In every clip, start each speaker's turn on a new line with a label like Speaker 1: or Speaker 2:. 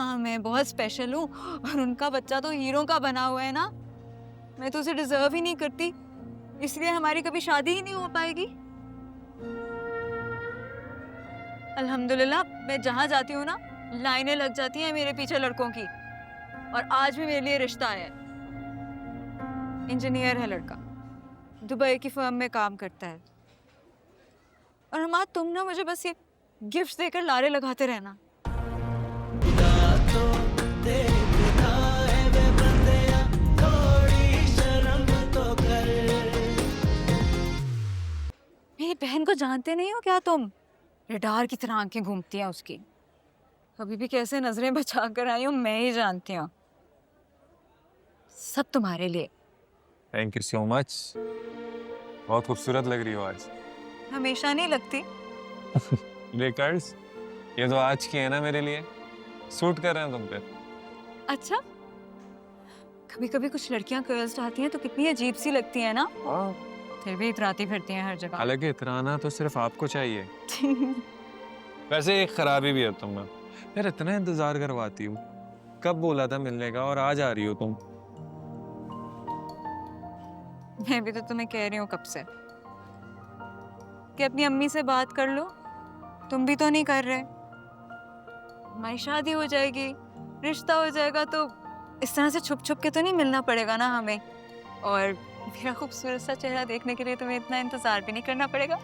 Speaker 1: हाँ, मैं बहुत स्पेशल हूँ और उनका बच्चा तो हीरो का बना हुआ है ना। मैं तो उसे डिजर्व ही नहीं करती, इसलिए हमारी कभी शादी ही नहीं हो पाएगी। अल्हम्दुलिल्लाह मैं जहाँ जाती हूँ ना, लाइनें लग जाती हैं मेरे पीछे लड़कों की। और आज भी मेरे लिए रिश्ता आया है। इंजीनियर है लड़का, दुबई की फर्म में काम करता है। और हमारा तुम ना मुझे बस ये गिफ्ट्स देकर लारे लगाते रहना। मेरी बहन को जानते नहीं हो क्या तुम? रडार की तरह आंखें घूमती हैं उसकी। अभी भी कैसे नजरें बचा कर आई हूँ मैं ही जानती हूँ। सब तुम्हारे लिए।
Speaker 2: Thank you so much. बहुत खूबसूरत लग रही हो आज।
Speaker 1: हमेशा नहीं लगती।
Speaker 2: लेकर्स, ये तो आज की है ना मेरे लिए, सूट कर रहे हैं तुम पे।
Speaker 1: अच्छा, कभी कभी कुछ लड़कियां गर्ल्स चाहती हैं तो कितनी अजीब सी लगती है ना। फिर भी इतराती फिरती हैं हर जगह।
Speaker 2: हालांकि इतराना तो सिर्फ आपको चाहिए। वैसे एक खराबी भी है तुम में। यार इतना इंतजार करवाती हूँ, कब बोला था मिलने का और आज आ रही हो तुम।
Speaker 1: मैं भी तो तुम्हें कह रही हूँ कब से कि अपनी अम्मी से बात कर लो। तुम भी तो नहीं कर रहे। हमारी शादी हो जाएगी, रिश्ता हो जाएगा, तो इस तरह से छुप छुप के तो नहीं मिलना पड़ेगा ना हमें। और मेरा खूबसूरत सा चेहरा देखने के लिए तुम्हें इतना इंतजार भी नहीं करना पड़ेगा।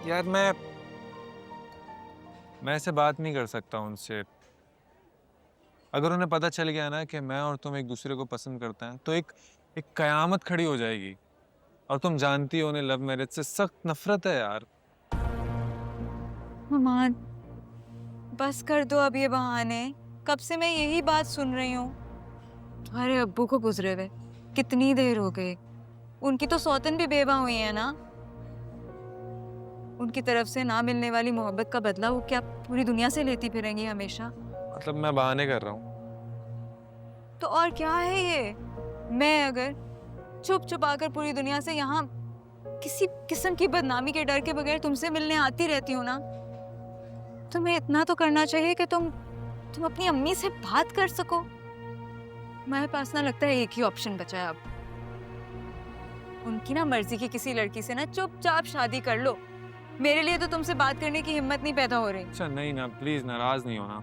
Speaker 2: यार मैं ऐसे बात नहीं कर सकता उनसे। अगर उन्हें पता चल गया ना कि मैं और तुम एक दूसरे को पसंद करते हैं तो एक एक कयामत खड़ी हो जाएगी। और तुम जानती हो उन्हें लव मैरिज से सख्त नफरत है यार।
Speaker 1: ममान, बस कर दो अब ये बहाने। कब से मैं यही बात सुन रही हूँ। तुम्हारे अब्बू को गुजरे हुए कितनी देर हो गई। उनकी तो सौतन भी बेवा हुई है ना। उनकी तरफ से ना मिलने वाली मोहब्बत का बदला वो क्या पूरी दुनिया से लेती फिरेंगी हमेशा?
Speaker 2: मतलब मैं बहाने कर रहा हूँ।
Speaker 1: तो और क्या है ये? मैं अगर छुप छुप आकर पूरी दुनिया से यहाँ किसी किस्म की बदनामी के डर के बगैर तुमसे मिलने आती रहती हूँ ना, तुम्हें इतना तो करना चाहिए कि तुम अपनी अम्मी से बात कर सको। मेरे पास ना लगता है एक ही ऑप्शन बचा है अब। उनकी ना मर्जी की किसी लड़की से ना चुपचाप शादी कर लो। मेरे लिए तो तुमसे बात करने की हिम्मत नहीं पैदा हो रही।
Speaker 2: अच्छा नहीं ना, प्लीज नाराज नहीं होना।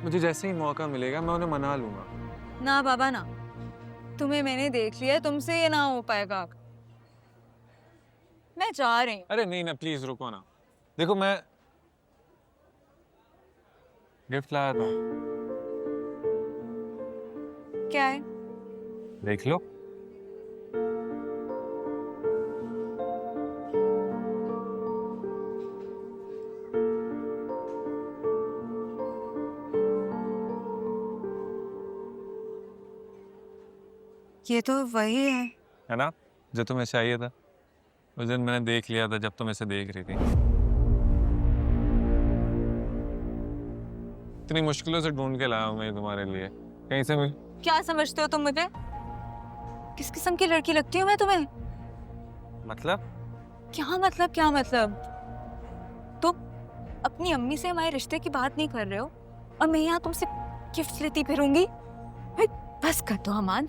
Speaker 2: मुझे जैसे ही मौका मिलेगा मैं उन्हें मना लूंगा।
Speaker 1: ना बाबा ना, तुम्हें मैंने देख लिया, तुमसे ये ना हो पाएगा। मैं जा रही हूँ।
Speaker 2: अरे नहीं ना, प्लीज रुको ना। देखो मैं गिफ्ट लाया था।
Speaker 1: क्या है?
Speaker 2: देख लो।
Speaker 1: ये तो वही
Speaker 2: है ना जो तुम्हें चाहिए था। उस दिन मैंने देख लिया था जब तुम इसे देख रही थी। इतनी मुश्किलों से ढूंढ के लाया हूं मैं तुम्हारे लिए, कहीं से मिल।
Speaker 1: क्या समझते हो तुम मुझे? किस किस्म की लड़की लगती हूँ मैं तुम्हें?
Speaker 2: मतलब
Speaker 1: क्या मतलब, क्या मतलब? तुम अपनी अम्मी से हमारे रिश्ते की बात नहीं कर रहे हो और मैं यहाँ तुमसे गिफ्ट लेती फिरूंगी? बस कर दो अमान।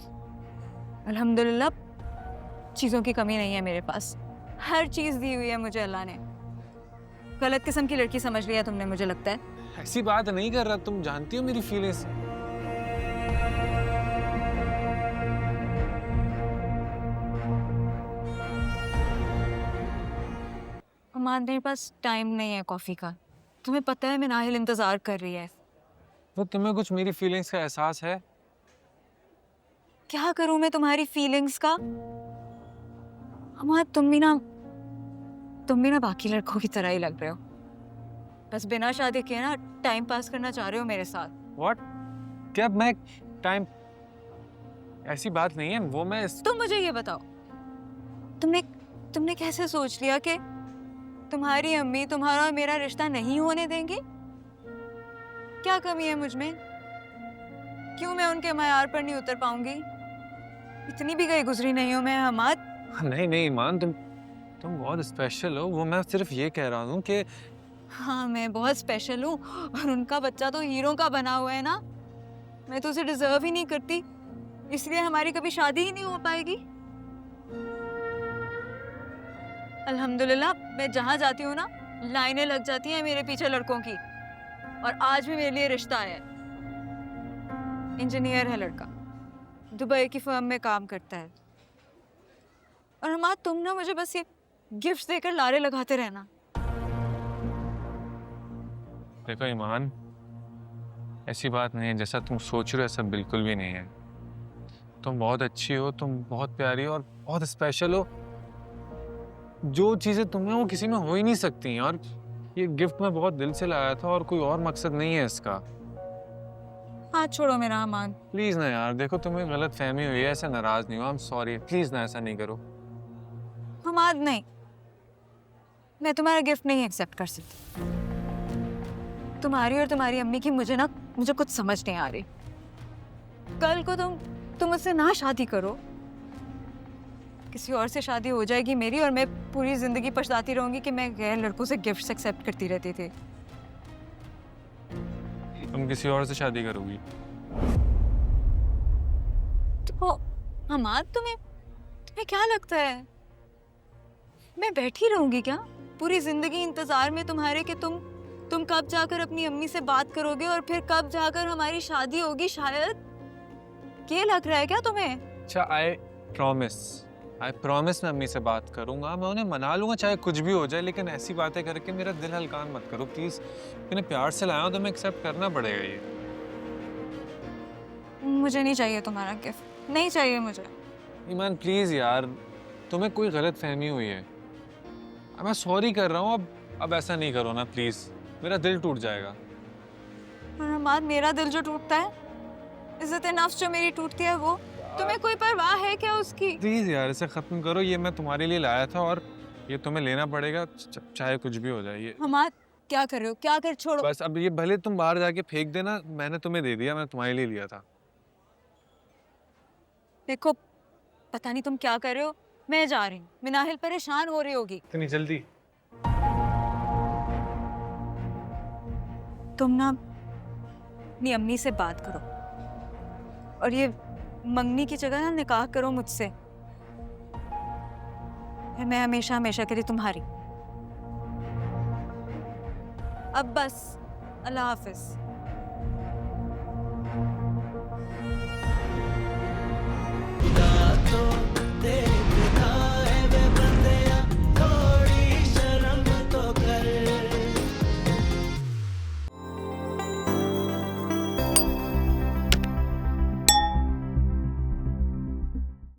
Speaker 1: अल्हम्दुलिल्लाह चीजों की कमी नहीं है मेरे पास। हर चीज दी हुई है मुझे अल्लाह ने। गलत किस्म की लड़की समझ लिया तुमने, मुझे लगता है।
Speaker 2: ऐसी बात नहीं कर रहा, तुम जानती हो मेरी फीलिंग्स।
Speaker 1: अमान मेरे पास टाइम नहीं है कॉफी का। तुम्हें पता है मैं नाहिल इंतजार कर रही है।
Speaker 2: तो तुम्हें कुछ मेरी फीलिंग्स का एहसास है?
Speaker 1: क्या करूं मैं तुम्हारी फीलिंग्स का? अमान तुम भी ना बाकी लड़कों की तरह ही लग रहे हो। बस बिना शादी किए ना टाइम पास करना चाह रहे हो मेरे साथ।
Speaker 2: What? क्या मैं टाइम? ऐसी बात नहीं है वो। मैं
Speaker 1: तुम मुझे ये बताओ, तुमने कैसे सोच लिया कि तुम्हारी अम्मी तुम्हारा और मेरा रिश्ता नहीं होने देंगी? क्या कमी है मुझ में? क्यों मैं उनके मयार पर नहीं उतर पाऊंगी? इतनी भी गई गुजरी नहीं हूं मैं हमाद।
Speaker 2: नहीं नहीं ईमान, तुम बहुत स्पेशल हो। वो मैं सिर्फ ये कह रहा हूँ कि
Speaker 1: हाँ, मैं बहुत स्पेशल हूँ और उनका बच्चा तो हीरो का बना हुआ है ना। मैं तो उसे डिजर्व ही नहीं करती, इसलिए हमारी कभी शादी ही नहीं हो पाएगी। अल्हम्दुलिल्लाह, मैं जहाँ जाती हूँ ना, लाइनें लग जाती हैं मेरे पीछे लड़कों की। और आज भी मेरे लिए रिश्ता आया है। इंजीनियर है लड़का, दुबई की फर्म में काम करता है। और हमारा तुम ना मुझे बस ये गिफ्ट देकर लारे लगाते रहना।
Speaker 2: देखो ईमान, ऐसी बात नहीं है, जैसा तुम सोच रहे हो ऐसा बिल्कुल भी नहीं है। तुम बहुत अच्छी हो, तुम बहुत प्यारी हो और बहुत स्पेशल हो। जो चीजें तुम में वो किसी में हो ही नहीं सकती। और ये गिफ्ट मैं बहुत दिल से लाया था और कोई और मकसद नहीं है इसका।
Speaker 1: हाथ छोड़ो मेरा अमान।
Speaker 2: प्लीज ना यार, देखो तुम्हें गलत फहमी हुई है, ऐसे नाराज नहीं हो। आई एम सॉरी, प्लीज ना ऐसा नहीं करो।
Speaker 1: हमाद नहीं, मैं तुम्हारा गिफ्ट नहीं एक्सेप्ट कर सकती। तुम्हारी और तुम्हारी अम्मी की मुझे कुछ समझ नहीं आ रही। कल को तुम मुझसे ना शादी करो, किसी और से शादी हो जाएगी मेरी और मैं पूरी जिंदगी पछताती रहूंगी कि मैं गैर लड़कों से गिफ्ट्स एक्सेप्ट करती रहती थी।
Speaker 2: तुम किसी और से शादी करोगी?
Speaker 1: तो हमाद, तुम्हें क्या लगता है मैं बैठी रहूंगी क्या पूरी जिंदगी इंतजार में तुम्हारे कि तुम कब जाकर अपनी अम्मी से बात करोगे और फिर कब जाकर हमारी शादी होगी शायद। ये लग रहा है क्या तुम्हें?
Speaker 2: अच्छा, आई प्रॉमिस मैं अम्मी से बात करूंगा, मैं उन्हें मना लूंगा चाहे कुछ भी हो जाए। लेकिन ऐसी बातें करके मेरा दिल हल्का मत करो प्लीज। मैंने प्यार से लाया हूं तो मैं एक्सेप्ट करना पड़ेगा ये।
Speaker 1: मुझे नहीं चाहिए तुम्हारा गिफ्ट, नहीं चाहिए मुझे।
Speaker 2: ईमान प्लीज यार, तुम्हें कोई गलत फहमी हुई है। अब मैं सॉरी कर रहा हूँ, अब ऐसा नहीं करो ना प्लीज, मेरा दिल टूट जाएगा।
Speaker 1: और हमाद, मेरा दिल जो टूटता है, इज्जत नफ्स जो मेरी टूटती है, वो तुम्हें कोई परवाह है क्या उसकी?
Speaker 2: प्लीज यार इसे खत्म करो। ये मैं तुम्हारे लिए लाया था और ये तुम्हें लेना पड़ेगा चाहे कुछ भी हो जाए। ये
Speaker 1: हमाद, क्या कर रहे हो? क्या कर, छोड़ो।
Speaker 2: बस अब ये भले तुम बाहर जाके फेंक देना, मैंने तुम्हें दे दिया, मैं तुम्हारे लिए लिया था।
Speaker 1: देखो, पता नहीं तुम क्या कर रहे हो, मैं जा रही हूँ। मिनाहिल परेशान हो रही होगी।
Speaker 2: इतनी जल्दी?
Speaker 1: तुम ना अपनी अम्मी से बात करो और ये मंगनी की जगह ना निकाह करो मुझसे। फिर मैं हमेशा हमेशा के लिए तुम्हारी। अब बस, अल्लाह हाफिज।